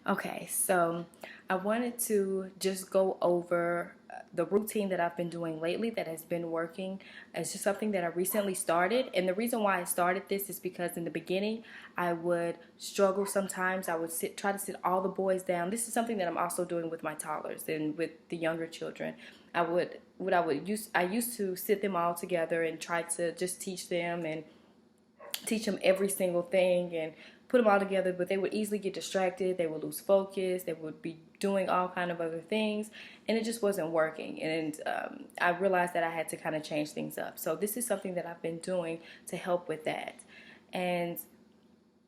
Okay, so I wanted to just go over the routine that I've been doing lately that has been working. It's just something that I recently started. And the reason why I started this is because in the beginning, I would struggle sometimes. I would try to sit all the boys down. This is something that I'm also doing with my toddlers and with the younger children. I used to sit them all together and try to just teach them every single thing and put them all together, but they would easily get distracted. They would lose focus. They would be doing all kind of other things, and it just wasn't working. And I realized that I had to kind of change things up. So this is something that I've been doing to help with that. And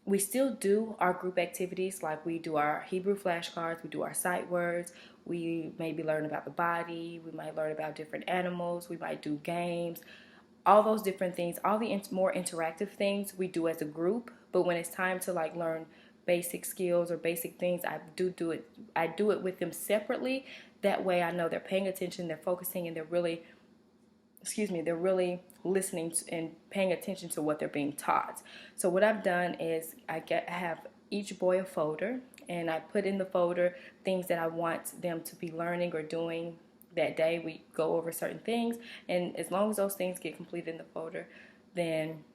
we still do our group activities, like we do our Hebrew flashcards, we do our sight words, we maybe learn about the body, we might learn about different animals, we might do games, all those different things, all the more interactive things we do as a group. But when it's time to like learn basic skills or basic things, I do it with them separately. That way I know they're paying attention, they're focusing, and they're really listening and paying attention to what they're being taught. So what I've done is I have each boy a folder, and I put in the folder things that I want them to be learning or doing that day. We go over certain things, and as long as those things get completed in the folder, then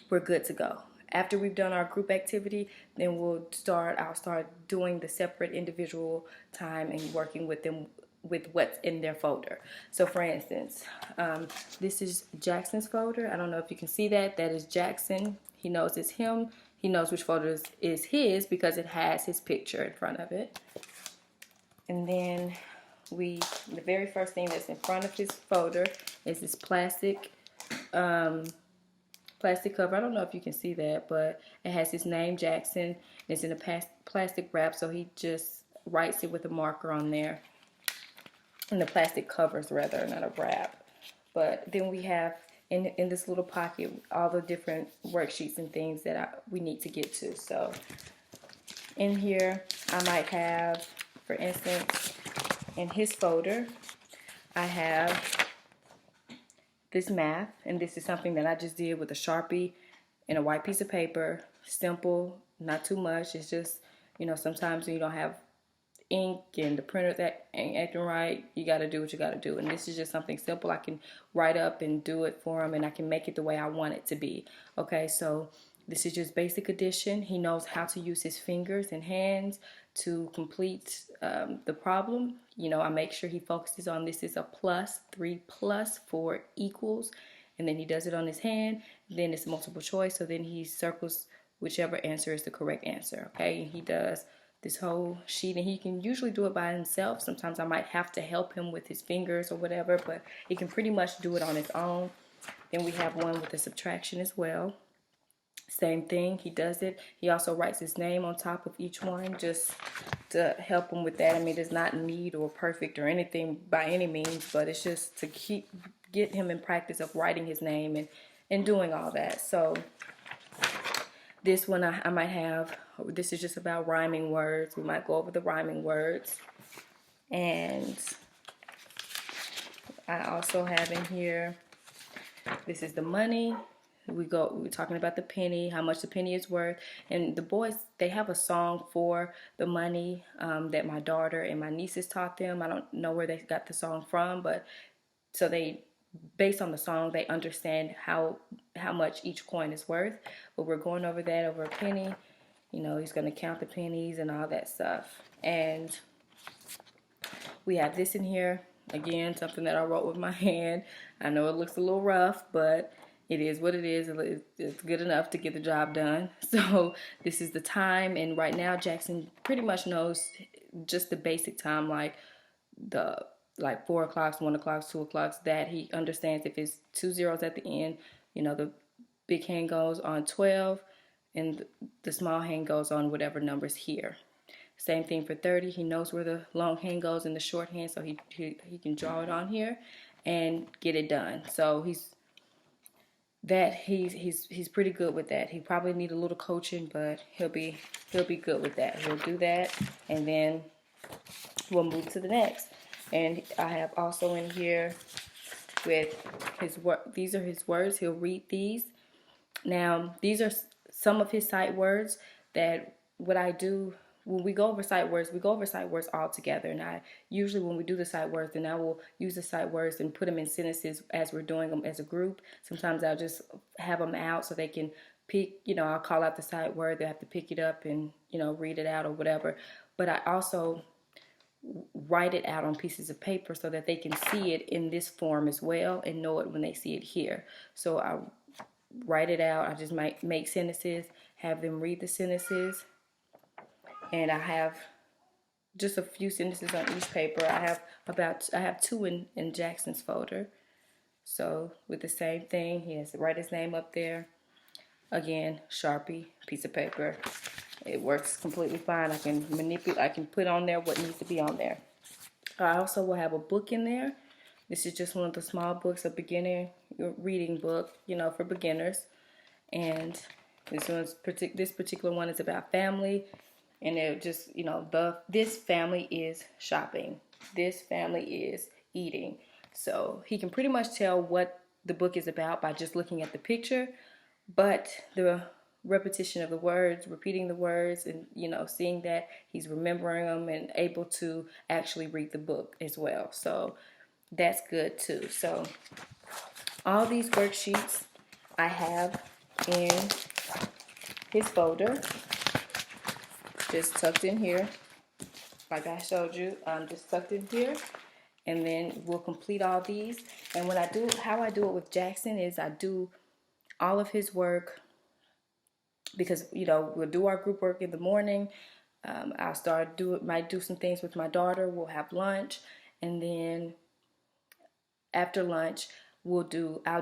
we're good to go. After we've done our group activity, then I'll start doing the separate individual time and working with them with what's in their folder. So for instance, this is Jackson's folder. I don't know if you can see that. That is Jackson. He knows it's him. He knows which folder is his because it has his picture in front of it. And then the very first thing that's in front of his folder is this plastic cover. I don't know if you can see that, but it has his name, Jackson. It's in a plastic wrap, so he just writes it with a marker on there. And the plastic covers, rather, not a wrap. But then we have in this little pocket all the different worksheets and things that we need to get to. So in here, I might have, for instance, in his folder, I have this math, and this is something that I just did with a Sharpie and a white piece of paper. Simple, not too much. It's just, sometimes when you don't have ink and the printer that ain't acting right, you got to do what you got to do. And this is just something simple. I can write up and do it for him, and I can make it the way I want it to be. Okay, so this is just basic addition. He knows how to use his fingers and hands to complete the problem. I make sure he focuses on this is a plus, 3 plus 4 equals, and then he does it on his hand. Then it's multiple choice, so then he circles whichever answer is the correct answer. Okay, and he does this whole sheet, and he can usually do it by himself. Sometimes I might have to help him with his fingers or whatever, but he can pretty much do it on his own. Then we have one with a subtraction as well. Same thing, he does it. He also writes his name on top of each one just to help him with that. I mean, it's not neat or perfect or anything by any means, but it's just to get him in practice of writing his name and doing all that. So this one I might have, this is just about rhyming words. We might go over the rhyming words. And I also have in here, this is the money. We're talking about the penny, how much the penny is worth. And the boys, they have a song for the money that my daughter and my nieces taught them. I don't know where they got the song from, but so based on the song, they understand how much each coin is worth. But we're going over that over a penny. He's going to count the pennies and all that stuff. And we have this in here. Again, something that I wrote with my hand. I know it looks a little rough, but it is what it is. It's good enough to get the job done. So this is the time, and right now Jackson pretty much knows just the basic time, like 4 o'clock, 1 o'clock, 2 o'clock, that he understands if it's 2 zeros at the end, the big hand goes on 12 and the small hand goes on whatever number's here. Same thing for 30. He knows where the long hand goes in the short hand, so he can draw it on here and get it done. So he's pretty good with that. He probably need a little coaching, but he'll be good with that. He'll do that, and then we'll move to the next. And I have also in here with his work. These are his words. He'll read these. Now, these are some of his sight words that what I do when we go over sight words, we go over sight words all together. And I usually, when we do the sight words, then I will use the sight words and put them in sentences as we're doing them as a group. Sometimes I'll just have them out so they can pick, I'll call out the sight word. They have to pick it up and, read it out or whatever. But I also write it out on pieces of paper so that they can see it in this form as well and know it when they see it here. So I write it out. I just might make sentences, have them read the sentences. And I have just a few sentences on each paper. I have 2 in Jackson's folder. So with the same thing, he has to write his name up there. Again, Sharpie, piece of paper. It works completely fine. I can manipulate, I can put on there what needs to be on there. I also will have a book in there. This is just one of the small books, a beginner reading book, for beginners. And this particular one is about family. And it just, this family is shopping. This family is eating. So he can pretty much tell what the book is about by just looking at the picture. But the repetition of the words, repeating the words, and, seeing that he's remembering them and able to actually read the book as well. So that's good too. So all these worksheets I have in his folder, just tucked in here. Like I showed you, just tucked in here. And then we'll complete all these. And how I do it with Jackson is I do all of his work because, we'll do our group work in the morning. Might do some things with my daughter. We'll have lunch. And then after lunch, I'll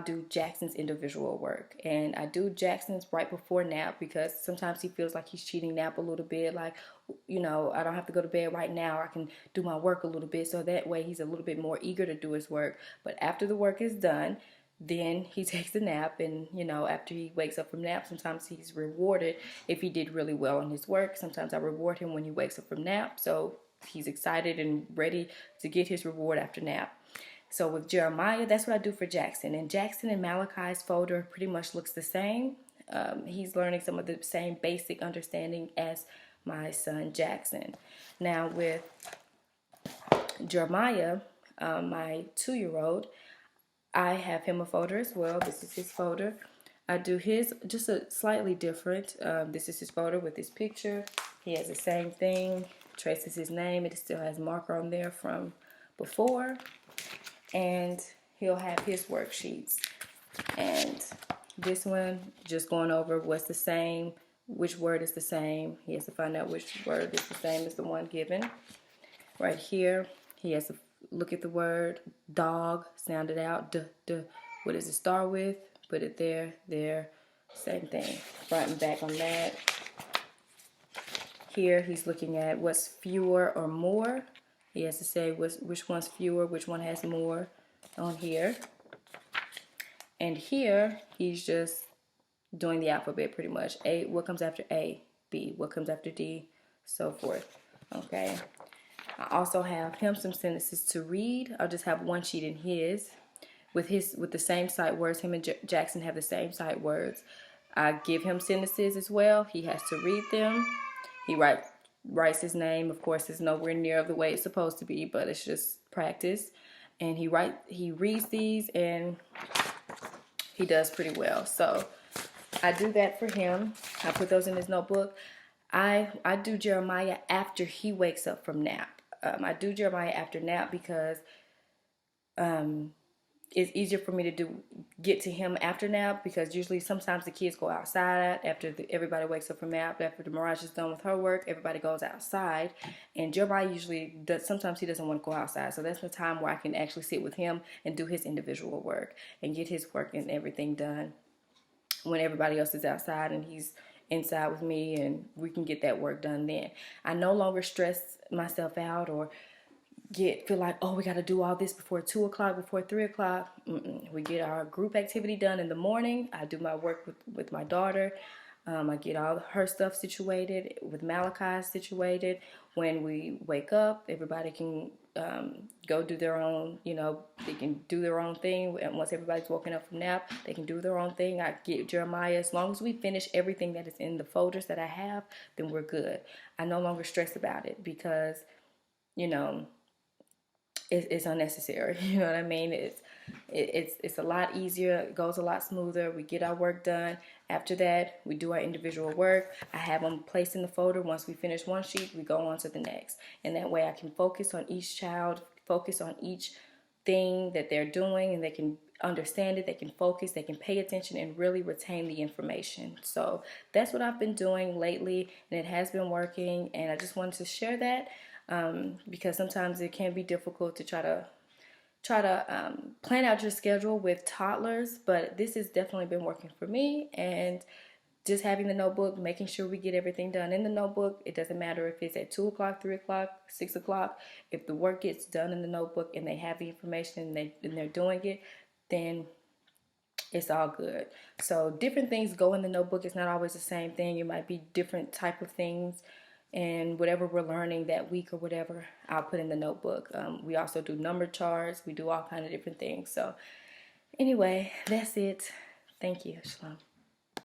do Jackson's individual work. And I do Jackson's right before nap because sometimes he feels like he's cheating nap a little bit. Like, I don't have to go to bed right now. I can do my work a little bit. So that way he's a little bit more eager to do his work. But after the work is done, then he takes a nap. And, after he wakes up from nap, sometimes he's rewarded if he did really well on his work. Sometimes I reward him when he wakes up from nap. So he's excited and ready to get his reward after nap. So with Jeremiah, that's what I do for Jackson. And Jackson and Malachi's folder pretty much looks the same. He's learning some of the same basic understanding as my son Jackson. Now with Jeremiah, my 2-year-old, I have him a folder as well. This is his folder. I do his just a slightly different. This is his folder with his picture. He has the same thing, traces his name. It still has marker on there from before. And he'll have his worksheets. And this one, just going over what's the same, which word is the same. He has to find out which word is the same as the one given. Right here, he has to look at the word dog, sound it out. What does it start with? Put it there. Same thing. Front and back on that. Here, he's looking at what's fewer or more. He has to say which one's fewer, which one has more on here. And here, he's just doing the alphabet pretty much. A, what comes after A? B, what comes after D? So forth. Okay. I also have him some sentences to read. I'll just have one sheet in his. With the same sight words, him and Jackson have the same sight words. I give him sentences as well. He has to read them. He writes his name. Of course, it's nowhere near the way it's supposed to be, but it's just practice. And he reads these, and he does pretty well. So I do that for him. I put those in his notebook. I do Jeremiah after he wakes up from nap. I do Jeremiah after nap because it's easier for me to get to him after nap, because usually sometimes the kids go outside after everybody wakes up from nap. After the Mirage is done with her work, everybody goes outside, and Jeremiah usually does. Sometimes he doesn't want to go outside, so that's the time where I can actually sit with him and do his individual work and get his work and everything done when everybody else is outside and he's inside with me, and we can get that work done then. I no longer stress myself out or feel like, oh, we got to do all this before 2 o'clock, before 3 o'clock. We get our group activity done in the morning. I do my work with my daughter. I get all her stuff situated, with Malachi situated. When we wake up, everybody can go do their own, they can do their own thing. And once everybody's woken up from nap, they can do their own thing. I get Jeremiah, as long as we finish everything that is in the folders that I have, then we're good. I no longer stress about it because, it's unnecessary. You know what I mean? It's a lot easier. It goes a lot smoother. We get our work done. After that, we do our individual work. I have them placed in the folder. Once we finish one sheet, we go on to the next. And that way I can focus on each child, focus on each thing that they're doing, and they can understand it, they can focus, they can pay attention, and really retain the information. So that's what I've been doing lately, and it has been working, and I just wanted to share that because sometimes it can be difficult to try to plan out your schedule with toddlers, but this has definitely been working for me. And just having the notebook, making sure we get everything done in the notebook. It doesn't matter if it's at 2 o'clock, 3 o'clock, 6 o'clock. If the work gets done in the notebook and they have the information and they're doing it, then it's all good. So different things go in the notebook. It's not always the same thing. It might be different type of things. And whatever we're learning that week or whatever, I'll put in the notebook. We also do number charts. We do all kind of different things. So anyway, that's it. Thank you. Shalom.